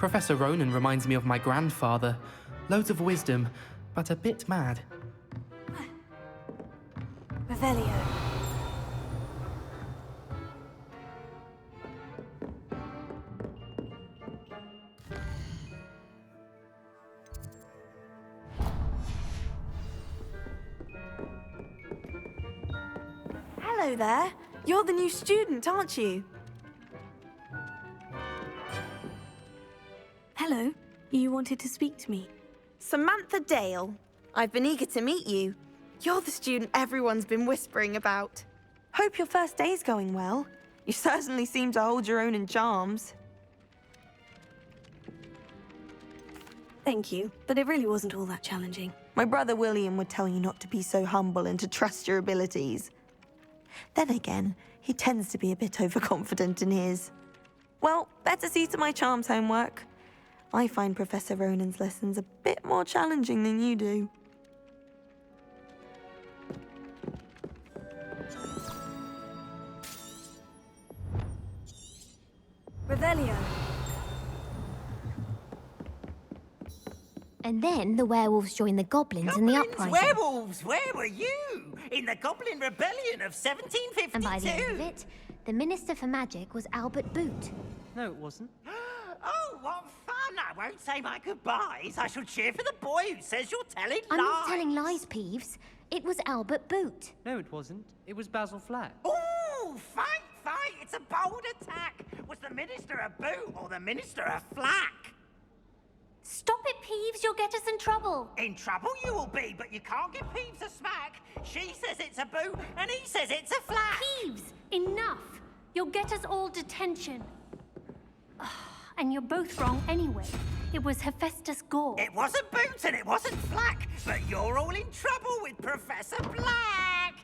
Professor Ronan reminds me of my grandfather. Loads of wisdom, but a bit mad. Revelio. Hello there. You're the new student, aren't you? Hello. You wanted to speak to me? Samantha Dale. I've been eager to meet you. You're the student everyone's been whispering about. Hope your first day's going well. You certainly seem to hold your own in charms. Thank you, but it really wasn't all that challenging. My brother William would tell you not to be so humble and to trust your abilities. Then again, he tends to be a bit overconfident in his. Well, better see to my charms homework. I find Professor Ronan's lessons a bit more challenging than you do. Revelio. And then the werewolves joined the goblins in the uprising. Werewolves, where were you? In the Goblin Rebellion of 1752. And by the end of it, the Minister for Magic was Albert Boot. No, it wasn't. Oh, what fun! I won't say my goodbyes. I shall cheer for the boy who says you're telling lies. I'm not telling lies, Peeves. It was Albert Boot. No, it wasn't. It was Basil Flack. Oh, fight! It's a bold attack. Was the Minister a boot or the Minister a flack? Stop it, Peeves. You'll get us in trouble. In trouble you will be, but you can't give Peeves a smack. She says it's a boot, and he says it's a flack. Peeves, enough. You'll get us all detention. And you're both wrong anyway. It was Hephaestus Gore. It wasn't boot and it wasn't flack, but you're all in trouble with Professor Black.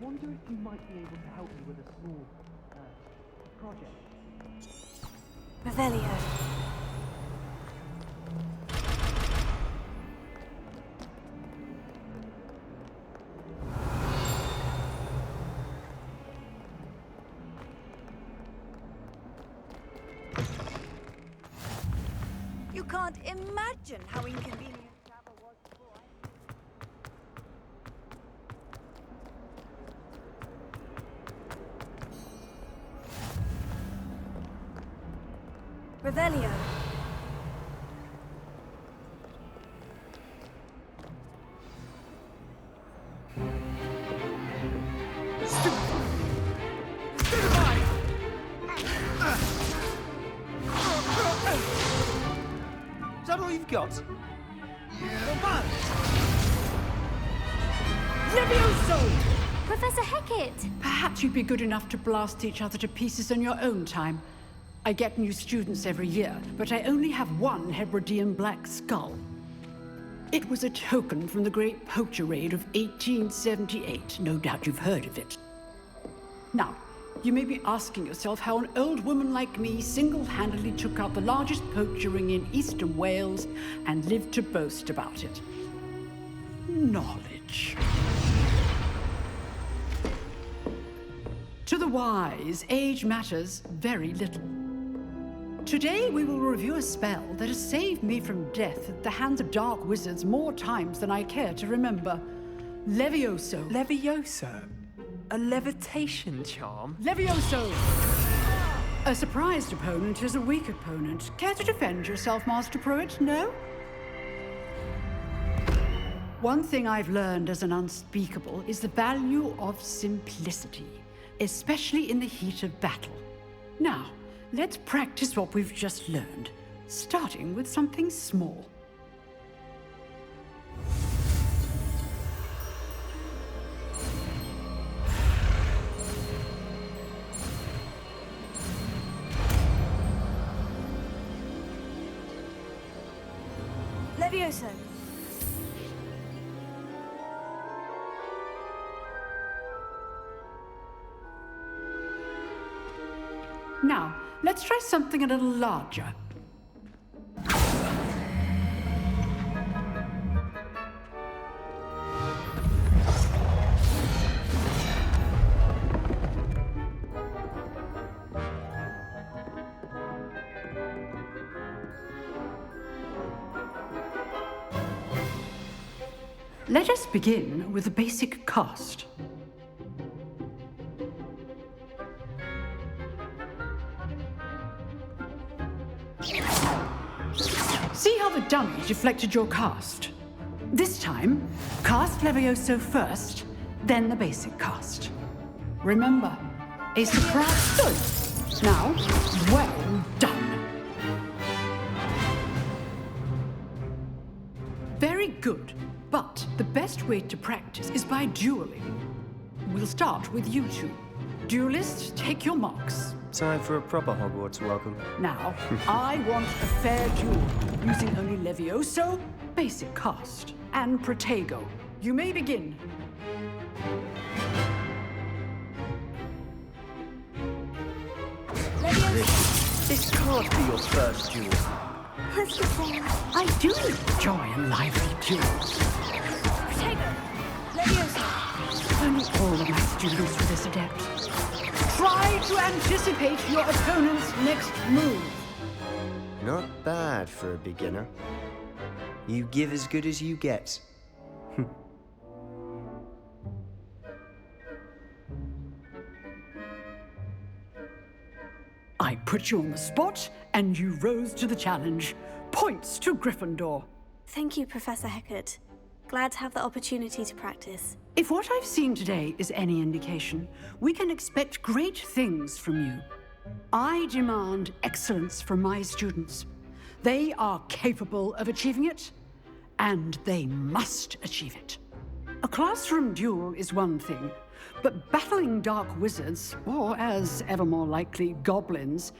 wonder if you might be able to help me with a small project. Revelio. You can't imagine how inconvenient travel was before. Revelio. Is that all you've got? Professor Hecat! Perhaps you'd be good enough to blast each other to pieces in your own time. I get new students every year, but I only have one Hebridean black skull. It was a token from the Great Poacher Raid of 1878. No doubt you've heard of it. Now, you may be asking yourself how an old woman like me single-handedly took out the largest poacher ring in eastern Wales and lived to boast about it. Knowledge. To the wise, age matters very little. Today we will review a spell that has saved me from death at the hands of dark wizards more times than I care to remember. Levioso. Levioso? A levitation charm? Levioso! A surprised opponent is a weak opponent. Care to defend yourself, Master Pruitt? No? One thing I've learned as an unspeakable is the value of simplicity, especially in the heat of battle. Now, let's practice what we've just learned, starting with something small. Levioso. Now, let's try something a little larger. Let us begin with the basic cast. See how the dummy deflected your cast? This time, cast Levioso first, then the basic cast. Remember, a surprise. Now, well done. Very good, but the best way to practice is by dueling. We'll start with you two. Duelists, take your marks. Time for a proper Hogwarts welcome. Now, I want a fair duel, using only Levioso, basic cast, and Protego. You may begin. This can't be your first duel. Let's go forward. I do enjoy a lively duel. Protego. Levioso. Only all of my students were this adept. Try to anticipate your opponent's next move. Not bad for a beginner. You give as good as you get. I put you on the spot, and you rose to the challenge. Points to Gryffindor. Thank you, Professor Hecat. Glad to have the opportunity to practice. If what I've seen today is any indication, we can expect great things from you. I demand excellence from my students. They are capable of achieving it, and they must achieve it. A classroom duel is one thing, but battling dark wizards, or as ever more likely, goblins,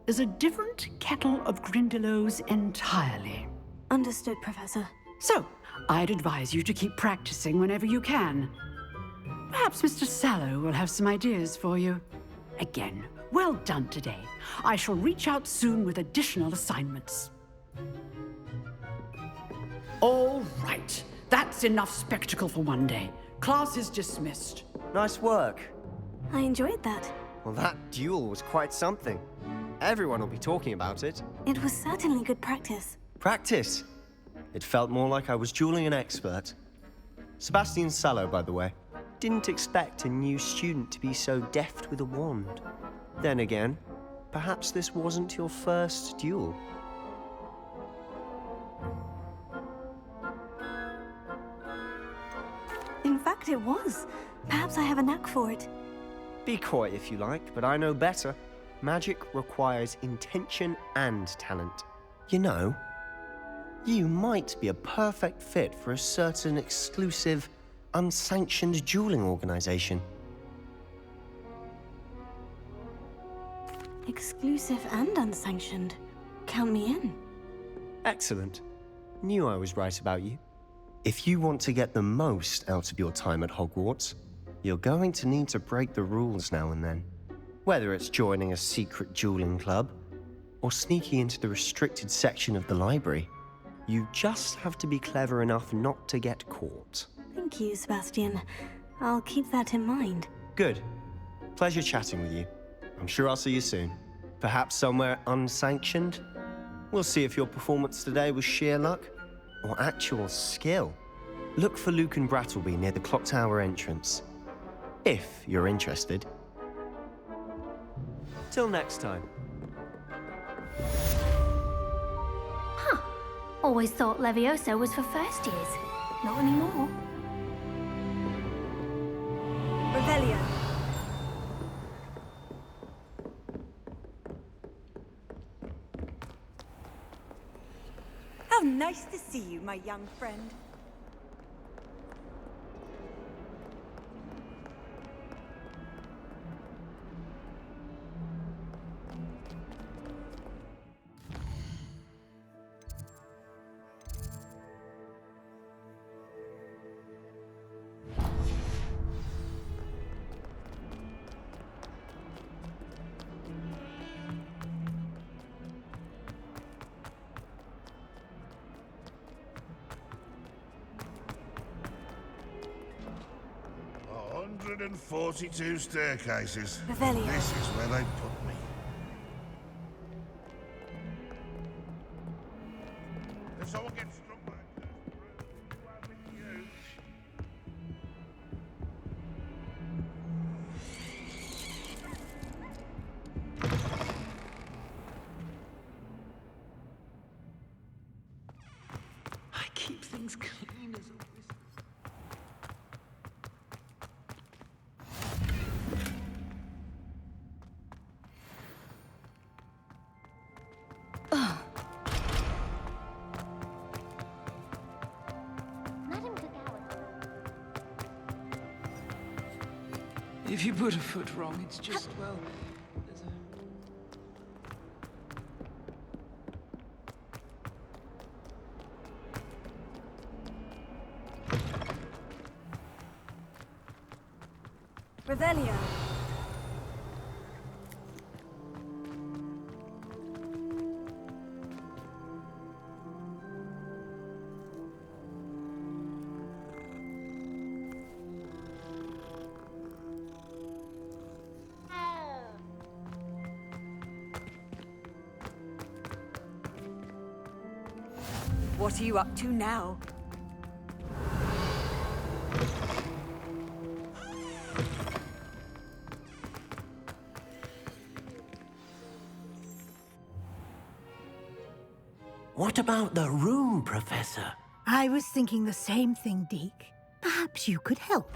is a different kettle of Grindylows entirely. Understood, Professor. So, I'd advise you to keep practicing whenever you can. Perhaps Mr. Sallow will have some ideas for you. Again, well done today. I shall reach out soon with additional assignments. All right. That's enough spectacle for one day. Class is dismissed. Nice work. I enjoyed that. Well, that duel was quite something. Everyone will be talking about it. It was certainly good practice. Practice? It felt more like I was dueling an expert. Sebastian Sallow, by the way. Didn't expect a new student to be so deft with a wand. Then again, perhaps this wasn't your first duel. In fact, it was. Perhaps I have a knack for it. Be coy if you like, but I know better. Magic requires intention and talent. You know, you might be a perfect fit for a certain exclusive, unsanctioned dueling organization. Exclusive and unsanctioned. Count me in. Excellent. Knew I was right about you. If you want to get the most out of your time at Hogwarts, you're going to need to break the rules now and then. Whether it's joining a secret dueling club, or sneaking into the restricted section of the library, you just have to be clever enough not to get caught. Thank you, Sebastian. I'll keep that in mind. Good. Pleasure chatting with you. I'm sure I'll see you soon. Perhaps somewhere unsanctioned? We'll see if your performance today was sheer luck or actual skill. Look for Luke and Brattleby near the clock tower entrance. If you're interested. Till next time. Huh. Always thought Levioso was for first years. Not anymore. Revelio. How nice to see you, my young friend. And 42 staircases. Revelio. This is where they put me. If someone gets struck by a cursed room, you have it, I keep things clean as always. Madam Kagawa. If you put a foot wrong, it's just, well, there's a... Revelio. What are you up to now? What about the room, Professor? I was thinking the same thing, Deke. Perhaps you could help.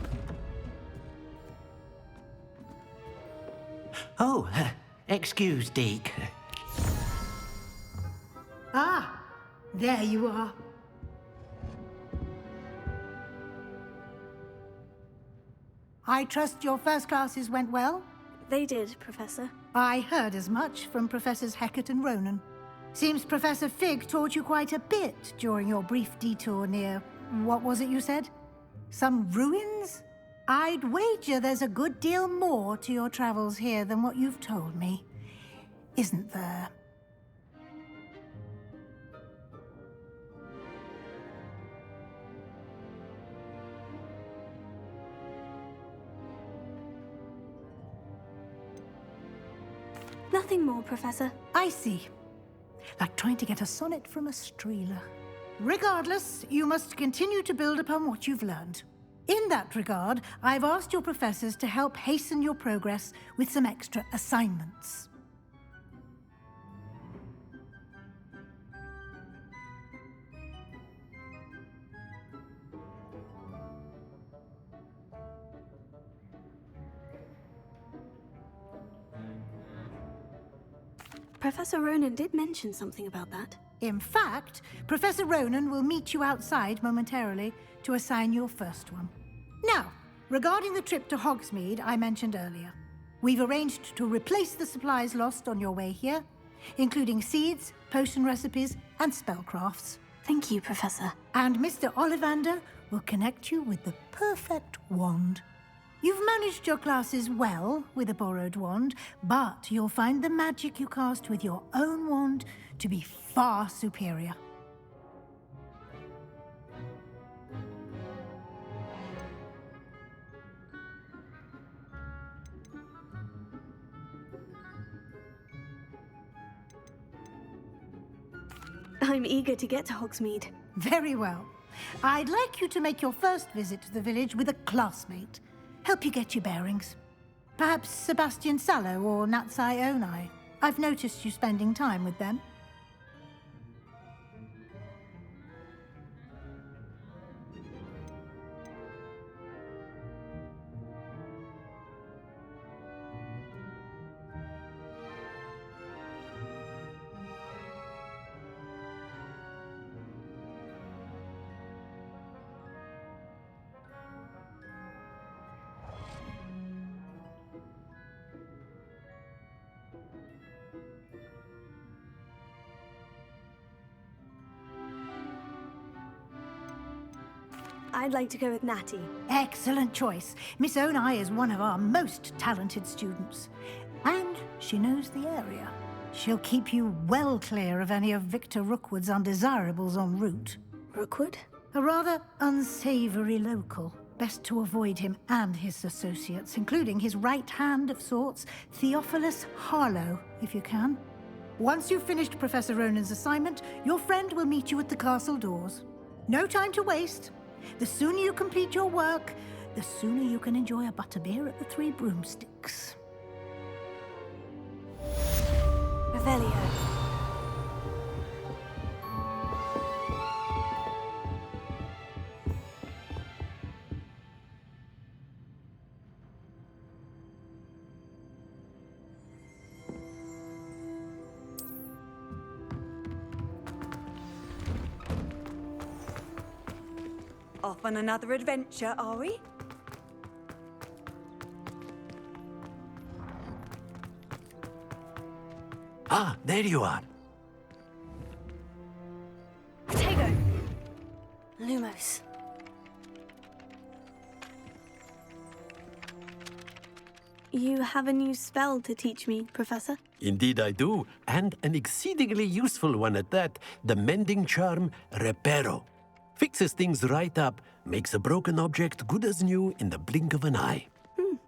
Oh, excuse, Deke. Ah, there you are. I trust your first classes went well? They did, Professor. I heard as much from Professors Hecat and Ronan. Seems Professor Fig taught you quite a bit during your brief detour near... what was it you said? Some ruins? I'd wager there's a good deal more to your travels here than what you've told me. Isn't there? Nothing more, Professor. I see. Like trying to get a sonnet from a streeler. Regardless, you must continue to build upon what you've learned. In that regard, I've asked your professors to help hasten your progress with some extra assignments. Professor Ronan did mention something about that. In fact, Professor Ronan will meet you outside momentarily to assign your first one. Now, regarding the trip to Hogsmeade I mentioned earlier, we've arranged to replace the supplies lost on your way here, including seeds, potion recipes, and spellcrafts. Thank you, Professor. And Mr. Ollivander will connect you with the perfect wand. You've managed your classes well with a borrowed wand, but you'll find the magic you cast with your own wand to be far superior. I'm eager to get to Hogsmeade. Very well. I'd like you to make your first visit to the village with a classmate. Help you get your bearings. Perhaps Sebastian Sallow or Natsai Onai. I've noticed you spending time with them. I'd like to go with Natty. Excellent choice. Miss Onai is one of our most talented students. And she knows the area. She'll keep you well clear of any of Victor Rookwood's undesirables en route. Rookwood? A rather unsavory local. Best to avoid him and his associates, including his right hand of sorts, Theophilus Harlow, if you can. Once you've finished Professor Ronan's assignment, your friend will meet you at the castle doors. No time to waste. The sooner you complete your work, the sooner you can enjoy a butterbeer at the Three Broomsticks. Revelio. Off on another adventure, are we? Ah, there you are. Potato. Lumos. You have a new spell to teach me, Professor? Indeed I do, and an exceedingly useful one at that, the mending charm Reparo. Fixes things right up, makes a broken object good as new in the blink of an eye.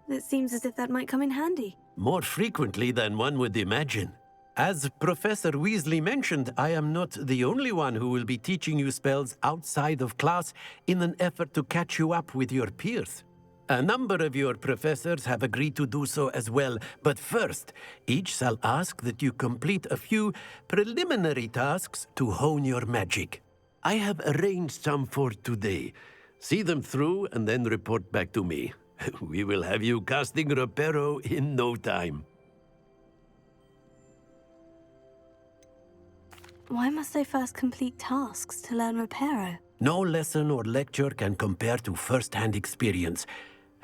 It seems as if that might come in handy. More frequently than one would imagine. As Professor Weasley mentioned, I am not the only one who will be teaching you spells outside of class in an effort to catch you up with your peers. A number of your professors have agreed to do so as well, but first, each shall ask that you complete a few preliminary tasks to hone your magic. I have arranged some for today. See them through and then report back to me. We will have you casting Reparo in no time. Why must I first complete tasks to learn Reparo? No lesson or lecture can compare to first-hand experience,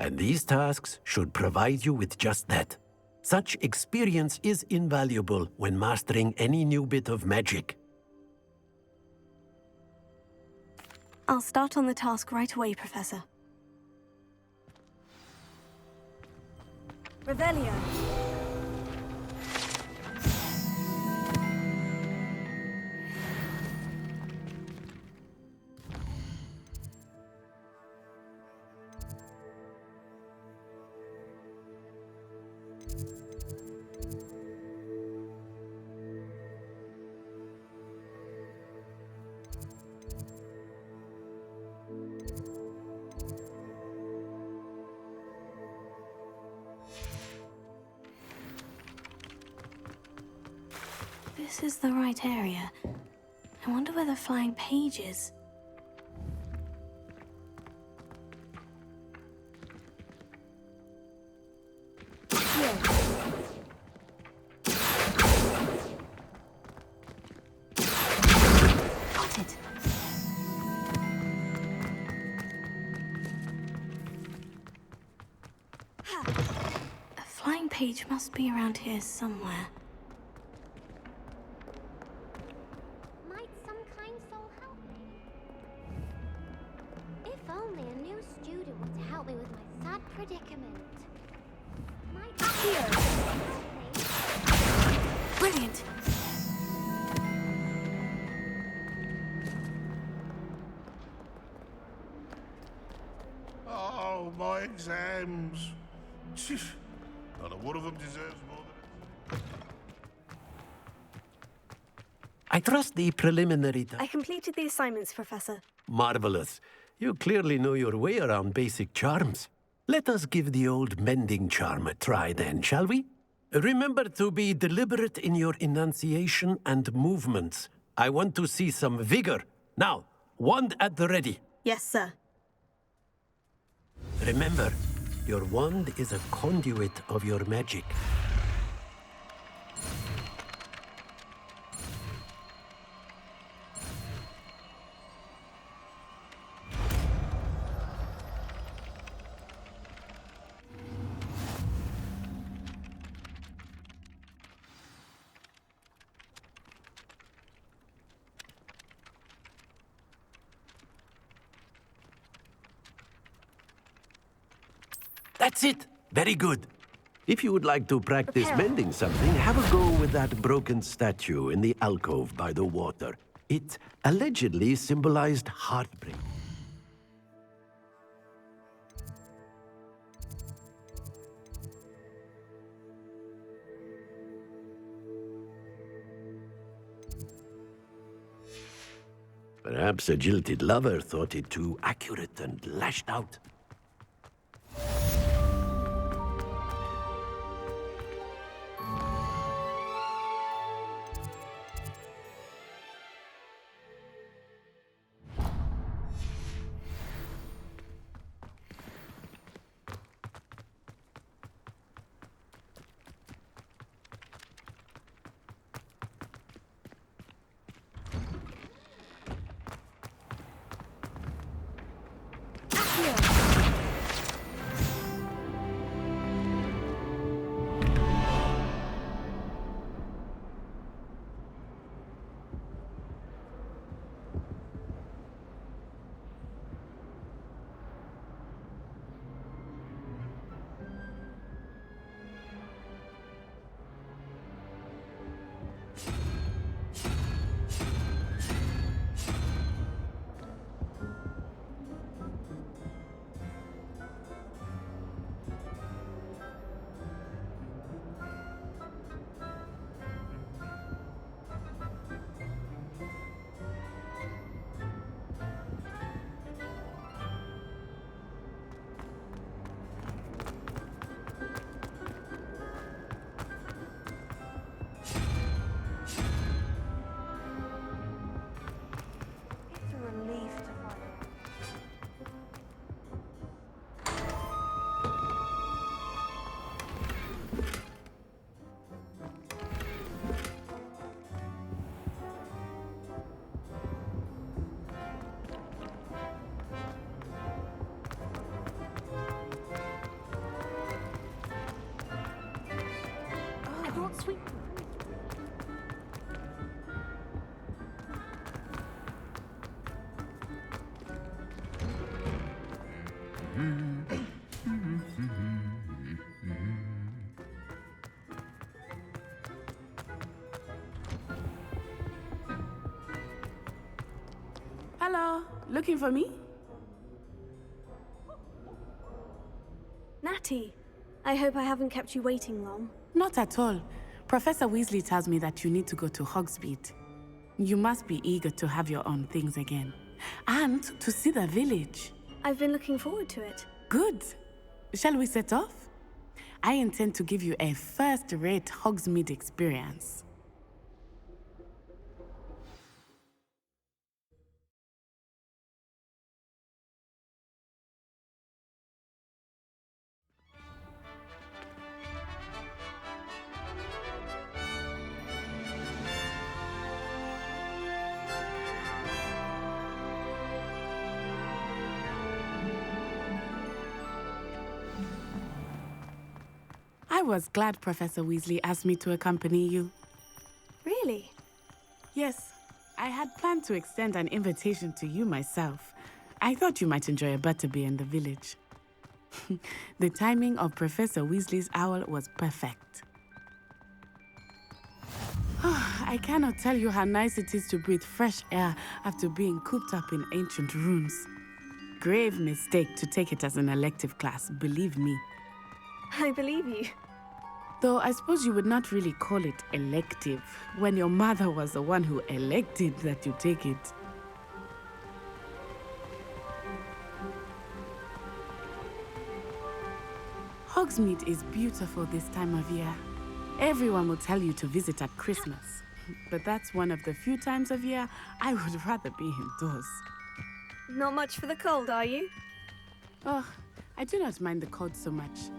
and these tasks should provide you with just that. Such experience is invaluable when mastering any new bit of magic. I'll start on the task right away, Professor. Revelio. This is the right area. I wonder where the flying page is. Got it. A flying page must be around here somewhere. Might some kind soul help me? If only a new student were to help me with my sad predicament. Might Here. Brilliant. Oh, my exams. Not a one of them deserves more than I trust the preliminary. I completed the assignments, Professor. Marvelous. You clearly know your way around basic charms. Let us give the old mending charm a try then, shall we? Remember to be deliberate in your enunciation and movements. I want to see some vigor. Now, wand at the ready. Yes, sir. Remember, your wand is a conduit of your magic. That's it. Very good. If you would like to practice mending something, have a go with that broken statue in the alcove by the water. It allegedly symbolized heartbreak. Perhaps a jilted lover thought it too accurate and lashed out. Hello, looking for me? Natty, I hope I haven't kept you waiting long. Not at all. Professor Weasley tells me that you need to go to Hogsmeade. You must be eager to have your own things again. And to see the village. I've been looking forward to it. Good. Shall we set off? I intend to give you a first-rate Hogsmeade experience. I was glad Professor Weasley asked me to accompany you. Really? Yes, I had planned to extend an invitation to you myself. I thought you might enjoy a butterbeer in the village. The timing of Professor Weasley's owl was perfect. I cannot tell you how nice it is to breathe fresh air after being cooped up in ancient rooms. Grave mistake to take it as an elective class, believe me. I believe you. Though I suppose you would not really call it elective when your mother was the one who elected that you take it. Hogsmeade is beautiful this time of year. Everyone will tell you to visit at Christmas, but that's one of the few times of year I would rather be indoors. Not much for the cold, are you? Oh, I do not mind the cold so much,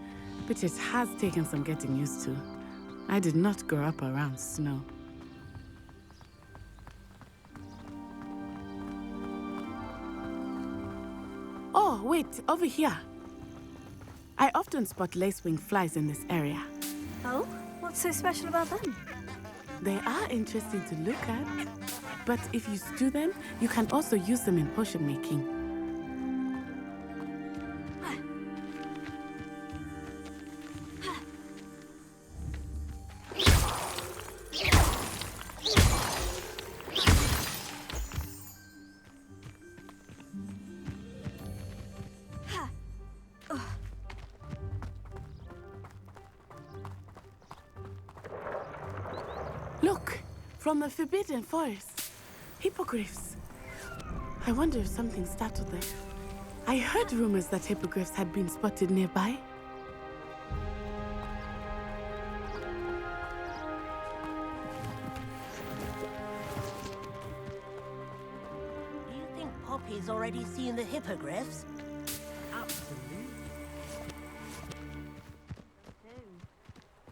but it has taken some getting used to. I did not grow up around snow. Oh, wait, over here. I often spot lacewing flies in this area. Oh? What's so special about them? They are interesting to look at, but if you stew them, you can also use them in potion making. Look, from the Forbidden Forest. Hippogriffs. I wonder if something startled them. I heard rumors that hippogriffs had been spotted nearby. Do you think Poppy's already seen the hippogriffs? Absolutely.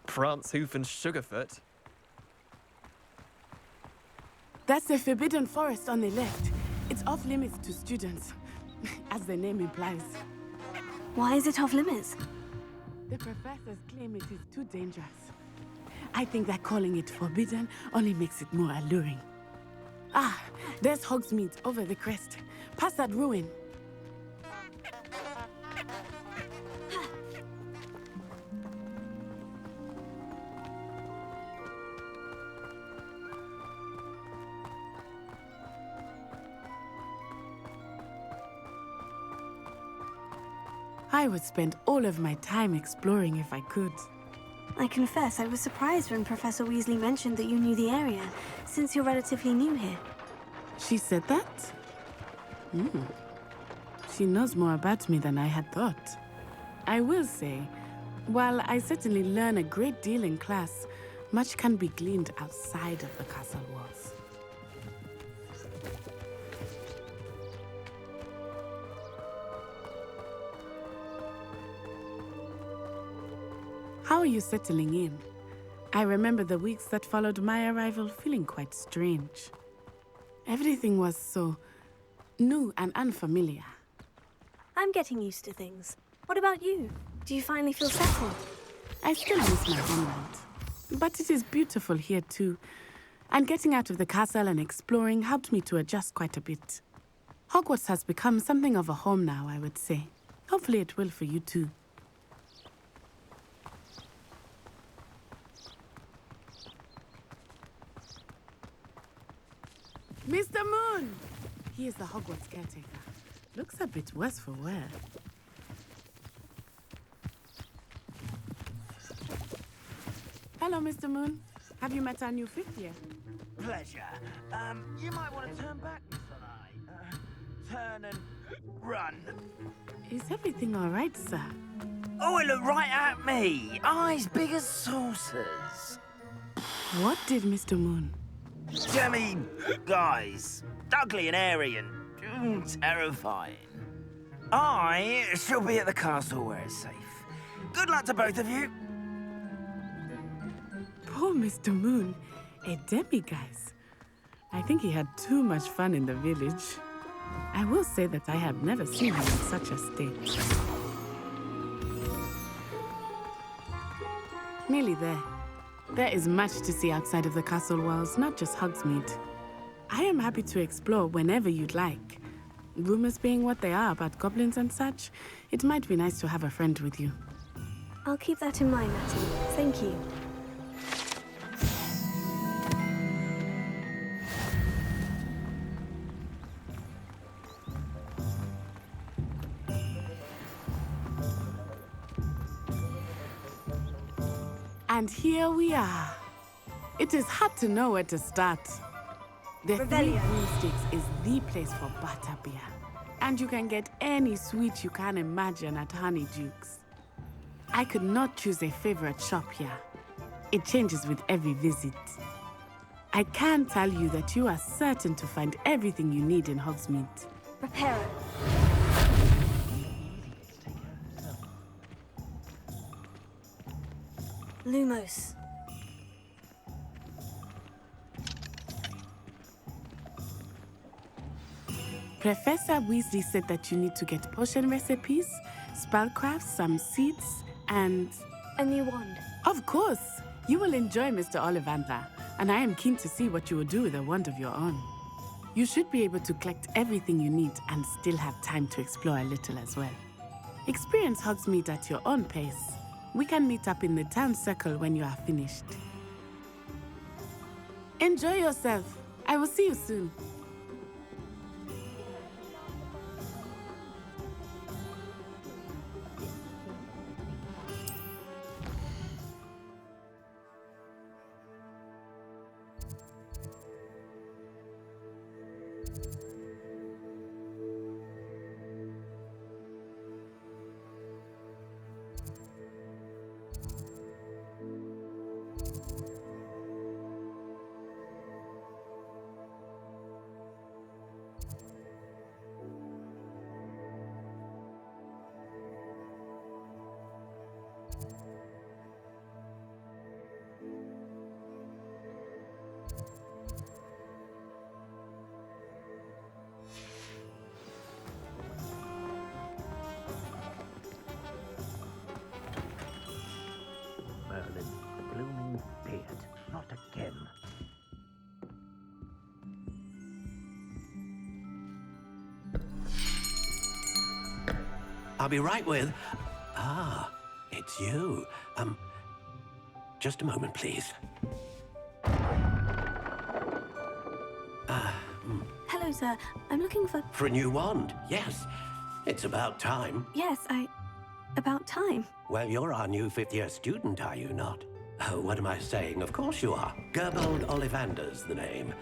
Prance, Hoof, and Sugarfoot. That's the Forbidden Forest on the left. It's off limits to students, as the name implies. Why is it off limits? The professors claim it is too dangerous. I think that calling it forbidden only makes it more alluring. Ah, there's Hogsmeade over the crest. Past that ruin. I would spend all of my time exploring if I could. I confess I was surprised when Professor Weasley mentioned that you knew the area, since you're relatively new here. She said that? She knows more about me than I had thought. I will say, while I certainly learn a great deal in class, much can be gleaned outside of the castle walls. How are you settling in? I remember the weeks that followed my arrival feeling quite strange. Everything was so new and unfamiliar. I'm getting used to things. What about you? Do you finally feel settled? I still miss my homeland, but it is beautiful here too. And getting out of the castle and exploring helped me to adjust quite a bit. Hogwarts has become something of a home now, I would say. Hopefully it will for you too. Mr. Moon! He is the Hogwarts caretaker. Looks a bit worse for wear. Hello, Mr. Moon. Have you met our new fifth year? Pleasure. You might want to turn back, Mr. Eye. Turn and run. Is everything all right, sir? Oh, it looked right at me. Eyes big as saucers. What did Mr. Moon? Jemmy guys. Ugly and airy and terrifying. I shall be at the castle where it's safe. Good luck to both of you. Poor Mr. Moon. A demiguise. I think he had too much fun in the village. I will say that I have never seen him in such a state. Nearly there. There is much to see outside of the castle walls, not just Hogsmeade. I am happy to explore whenever you'd like. Rumors being what they are about goblins and such, it might be nice to have a friend with you. I'll keep that in mind, Natty. Thank you. And here we are. It is hard to know where to start. The Three Broomsticks is the place for butterbeer. And you can get any sweet you can imagine at Honeyduke's. I could not choose a favorite shop here. It changes with every visit. I can tell you that you are certain to find everything you need in Hogsmeade. Prepare. Lumos. Professor Weasley said that you need to get potion recipes, spellcrafts, some seeds, and... a new wand. Of course! You will enjoy Mr. Ollivander, and I am keen to see what you will do with a wand of your own. You should be able to collect everything you need and still have time to explore a little as well. Experience Hogsmeade at your own pace. We can meet up in the town circle when you are finished. Enjoy yourself. I will see you soon. Merlin, blooming beard. Not again. I'll be right with... Ah, it's you. Just a moment, please. Hello, sir. I'm looking for... For a new wand, yes. It's about time. Yes, about time. Well, you're our new fifth-year student, are you not? Oh, what am I saying? Of course you are. Gerbold Ollivander's the name.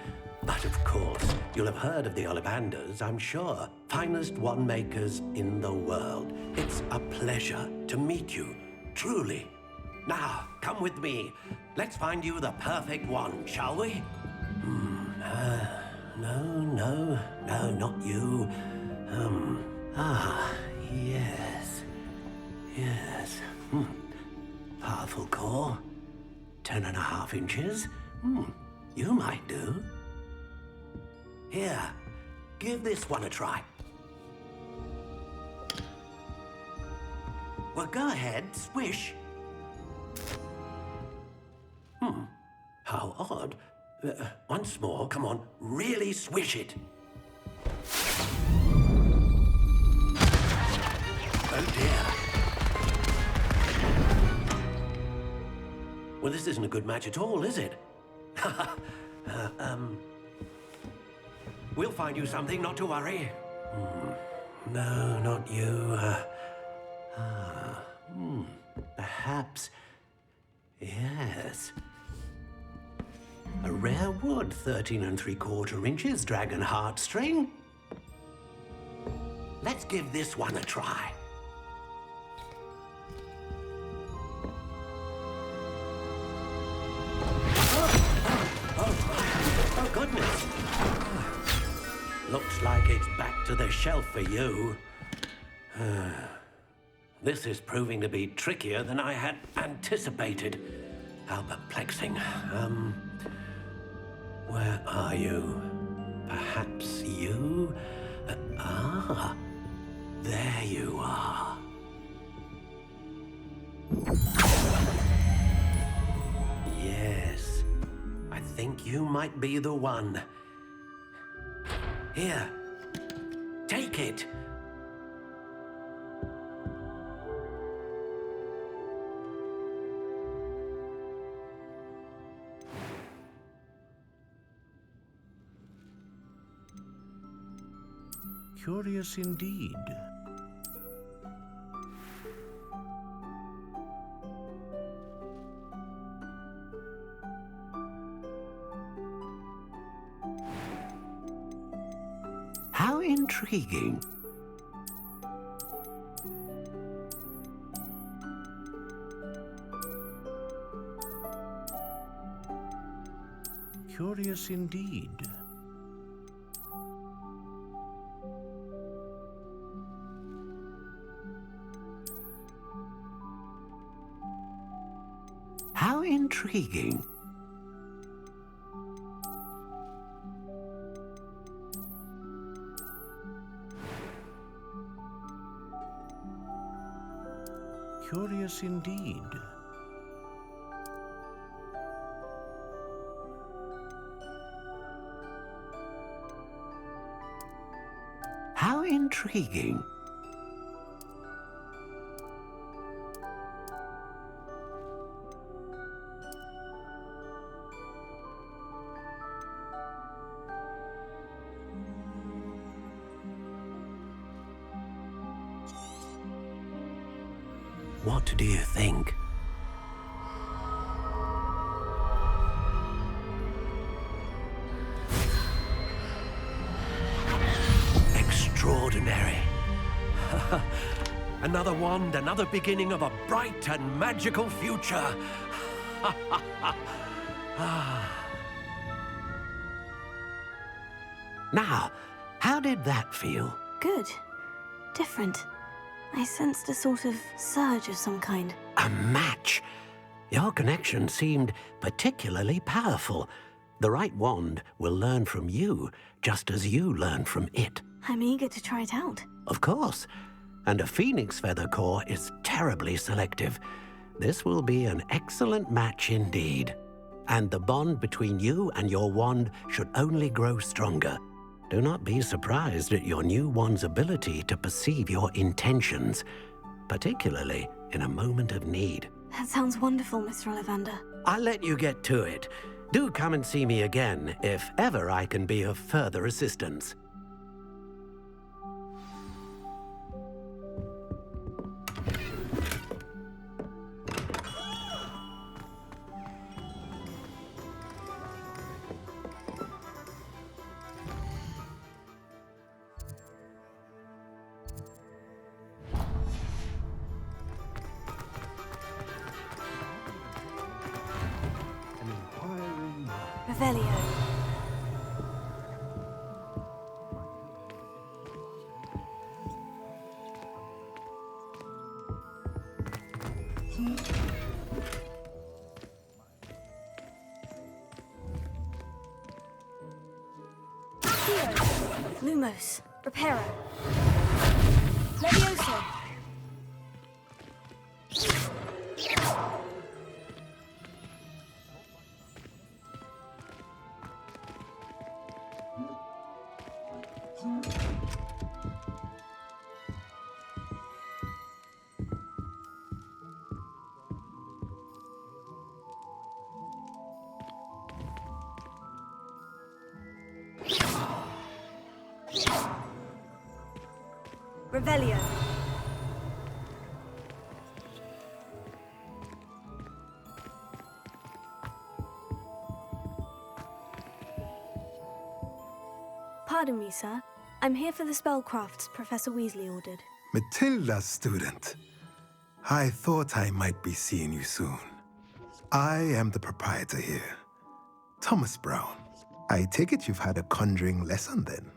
But of course, you'll have heard of the Ollivanders, I'm sure. Finest wand makers in the world. It's a pleasure to meet you, truly. Now, come with me. Let's find you the perfect wand, shall we? No, not you. Yes. Powerful core. 10.5 inches. You might do. Here, give this one a try. Well, go ahead, swish. How odd. Once more, come on, really swish it. Oh dear. Well, this isn't a good match at all, is it? We'll find you something, not to worry. No, not you. Perhaps... Yes. A rare wood, 13 3/4 inches, dragon heartstring. Let's give this one a try. Oh, goodness. Looks like it's back to the shelf for you. This is proving to be trickier than I had anticipated. How perplexing. Where are you? Perhaps you? There you are. Yes, I think you might be the one. Here, take it. Curious indeed. How intriguing. Curious indeed. How intriguing. Curious indeed. How intriguing. What do you think? Extraordinary. Another wand, another beginning of a bright and magical future. Now, how did that feel? Good. Different. I sensed a sort of surge of some kind. A match? Your connection seemed particularly powerful. The right wand will learn from you, just as you learn from it. I'm eager to try it out. Of course. And a phoenix feather core is terribly selective. This will be an excellent match indeed. And the bond between you and your wand should only grow stronger. Do not be surprised at your new wand's ability to perceive your intentions, particularly in a moment of need. That sounds wonderful, Mr. Ollivander. I'll let you get to it. Do come and see me again if ever I can be of further assistance. Revelio. Lumos. Reparo. Levioso. Revelio. Pardon me, sir. I'm here for the spellcrafts Professor Weasley ordered. Matilda's student. I thought I might be seeing you soon. I am the proprietor here, Thomas Brown. I take it you've had a conjuring lesson then?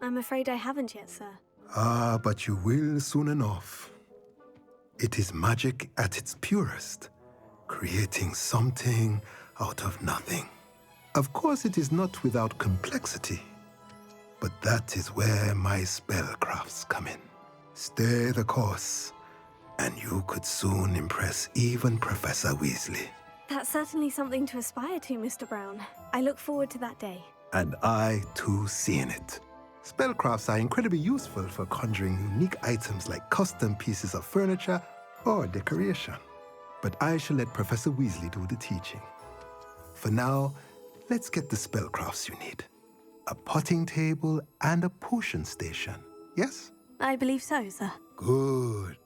I'm afraid I haven't yet, sir. Ah, but you will soon enough. It is magic at its purest, creating something out of nothing. Of course, it is not without complexity, but that is where my spellcrafts come in. Stay the course, and you could soon impress even Professor Weasley. That's certainly something to aspire to, Mr. Brown. I look forward to that day. And I, too, seeing it. Spellcrafts are incredibly useful for conjuring unique items like custom pieces of furniture or decoration. But I shall let Professor Weasley do the teaching. For now, let's get the spellcrafts you need. A potting table and a potion station, yes? I believe so, sir. Good.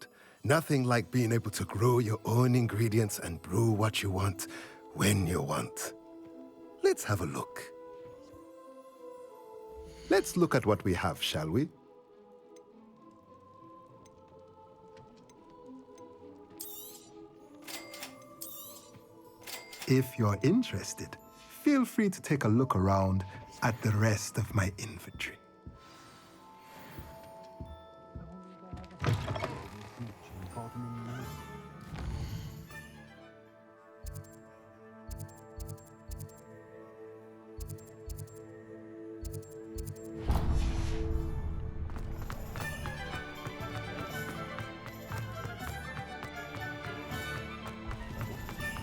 Nothing like being able to grow your own ingredients and brew what you want when you want. Let's have a look. Let's look at what we have, shall we? If you're interested, feel free to take a look around at the rest of my inventory.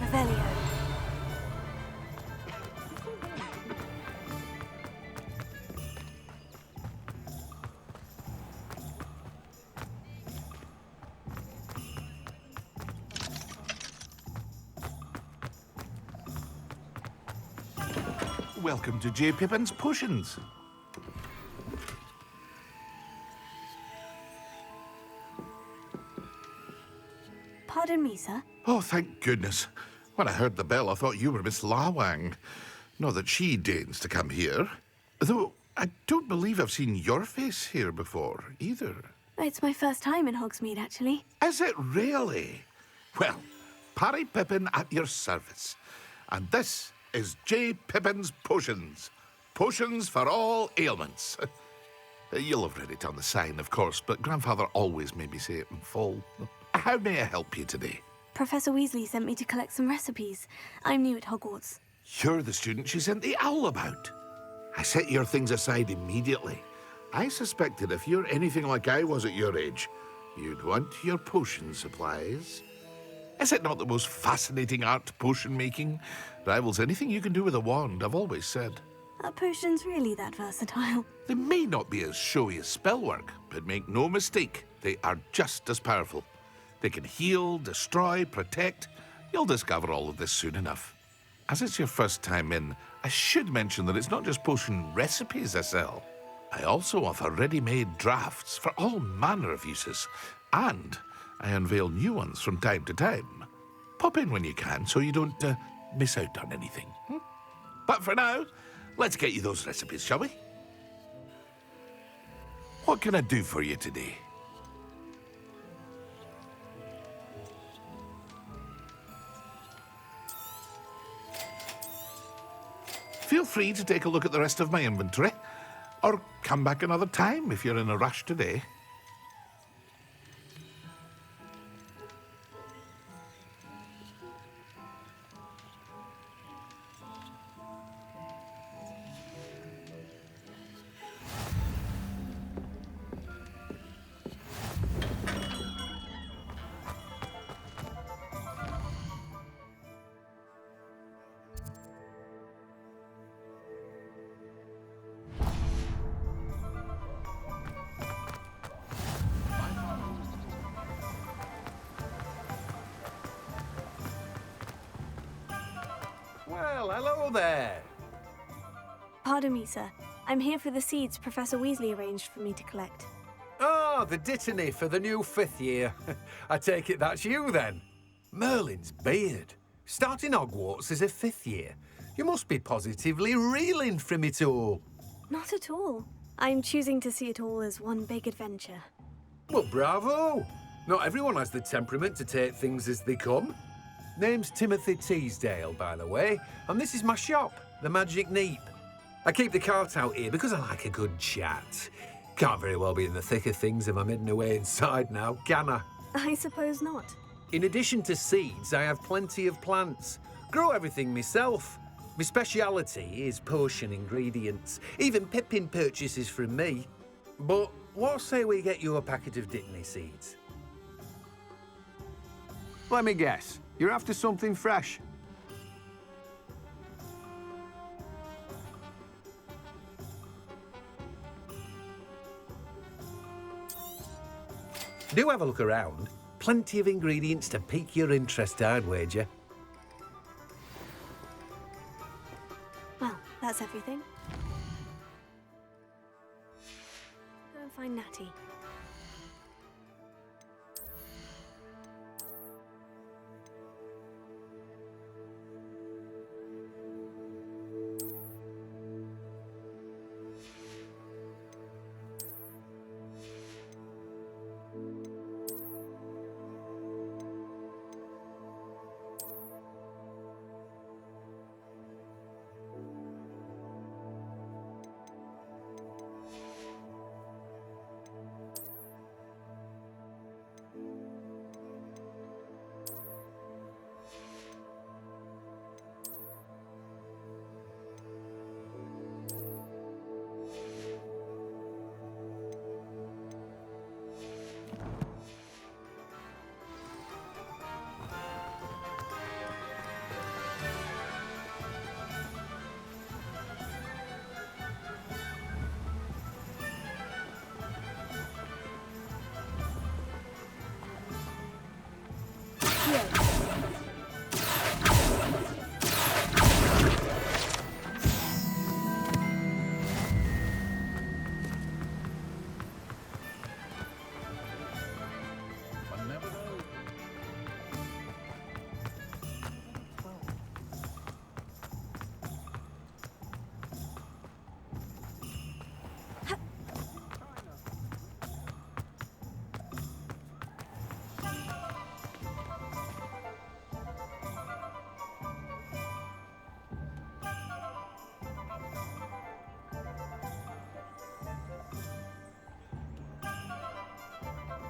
Revelio. Welcome to J. Pippin's Potions. Pardon me, sir. Oh, thank goodness. When I heard the bell, I thought you were Miss Lawang. Not that she deigns to come here. Though I don't believe I've seen your face here before, either. It's my first time in Hogsmeade, actually. Is it really? Well, Parry Pippin at your service. And this is J. Pippin's Potions. Potions for all ailments. You'll have read it on the sign, of course, but Grandfather always made me say it in full. How may I help you today? Professor Weasley sent me to collect some recipes. I'm new at Hogwarts. You're the student she sent the owl about. I set your things aside immediately. I suspected if you're anything like I was at your age, you'd want your potion supplies. Is it not the most fascinating art, potion making? Rivals anything you can do with a wand, I've always said. Are potions really that versatile? They may not be as showy as spellwork, but make no mistake, they are just as powerful. They can heal, destroy, protect. You'll discover all of this soon enough. As it's your first time in, I should mention that it's not just potion recipes I sell. I also offer ready-made drafts for all manner of uses, and I unveil new ones from time to time. Pop in when you can so you don't miss out on anything. But for now, let's get you those recipes, shall we? What can I do for you today? Feel free to take a look at the rest of my inventory, or come back another time if you're in a rush today. Well, hello there. Pardon me, sir. I'm here for the seeds Professor Weasley arranged for me to collect. Oh, the dittany for the new 5th year. I take it that's you, then. Merlin's beard. Starting Hogwarts as a 5th year. You must be positively reeling from it all. Not at all. I'm choosing to see it all as one big adventure. Well, bravo! Not everyone has the temperament to take things as they come. Name's Timothy Teasdale, by the way, and this is my shop, the Magic Neep. I keep the cart out here because I like a good chat. Can't very well be in the thick of things if I'm hidden away inside now, can I? I suppose not. In addition to seeds, I have plenty of plants. Grow everything myself. My speciality is potion ingredients. Even Pippin purchases from me. But what say we get you a packet of Dittany seeds? Let me guess. You're after something fresh. Do have a look around. Plenty of ingredients to pique your interest, I'd wager. Well, that's everything. Go and find Natty.